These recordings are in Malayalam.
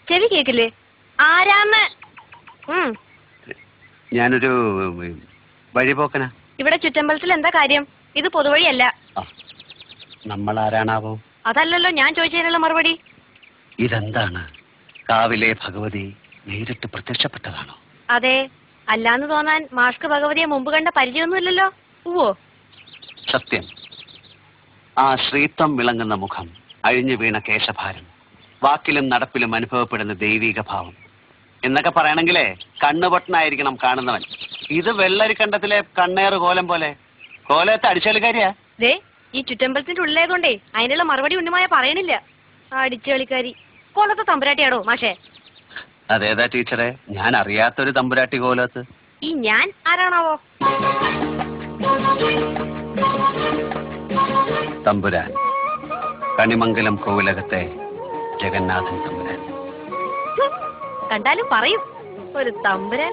ചെവി കേക്കില്ലേ? ആരാന്ന്? ഞാനൊരു വഴിപോക്കനാ. ഇവിടെ ചുറ്റമ്പലത്തിൽ എന്താ കാര്യം? ഇത് പൊതുവഴിയല്ല. നമ്മൾ ആരാണാവോ? അതല്ലല്ലോ ഞാൻ ചോദിച്ചതിനുള്ള മറുപടി. ഇതെന്താണ്? കാവിലെ ഭഗവതി നേരിട്ട് പ്രത്യക്ഷപ്പെട്ടതാണോ? അതെ. അല്ലാന്ന് തോന്നാൻ മാഷ്ക്ക് ഭഗവതിയെ മുമ്പ് കണ്ട പരിചയമൊന്നുമില്ലല്ലോ. ഓ സത്യം. ആ ശ്രീത്വം വിളങ്ങുന്ന മുഖം, അഴിഞ്ഞു വീണ കേശഭാരം, വാക്കിലും നടപ്പിലും അനുഭവപ്പെടുന്ന ദൈവിക ഭാവം എന്നൊക്കെ പറയണെങ്കിലേ കണ്ണുപൊട്ടനായിരിക്കണം കാണുന്നവൻ. ഇത് വെള്ളരിക്കണ്ടത്തിലെ കണ്ണേറ് കോലം പോലെ. കോലത്തെ അടിച്ചുകളിക്കാരിയാ. ദേ, ഈ ചുറ്റമ്പലത്തിന്റെ ഉള്ളിലായതുകൊണ്ടേ അതിനുള്ള മറുപടി ഉണ്ണിമായ പറയണില്ല. അടിച്ചുകളിക്കാരി. കോലത്തെ തമ്പുരാട്ടിയാടോ മാഷേ? അതേതാ ടീച്ചറെ? ഞാൻ അറിയാത്തൊരു തമ്പുരാട്ടി കോലത്ത്. ഈ ഞാൻ ആരാണാവോ? തമ്പുരാൻ, കണിമംഗലം കോവിലകത്തെ ജഗന്നാഥൻ തമ്പുരാൻ. കണ്ടാലും പറയും ഒരു തമ്പുരാൻ.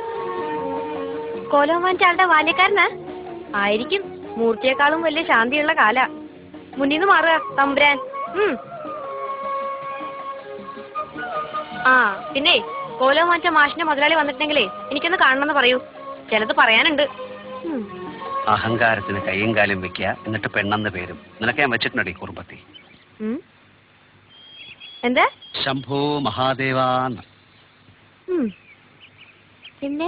കോലം വാങ്ങിച്ച ആളുടെ ബാല്യക്കാരനാ ആയിരിക്കും. മൂർത്തിയെക്കാളും വലിയ ശാന്തിയുള്ള കാല. മുന്നിന്ന് മാറുക തമ്പുരാൻ. ആ പിന്നെ കോലം വാങ്ങിച്ച മാഷിന്റെ മുതലാളി വന്നിട്ടുണ്ടെങ്കിലേ എനിക്കൊന്ന് കാണണമെന്ന് പറയൂ. ചിലത് പറയാനുണ്ട്. അഹങ്കാരത്തിന് കയ്യും കാലും വെക്കുക, എന്നിട്ട് പെണ്ണെന്ന് പേരും. നിനക്ക് ഞാൻ വെച്ചിട്ടുണ്ടോ ഈ കുറുമ്പത്തി? എന്താ? ശംഭോ മഹാദേവാന്ന്. പിന്നെ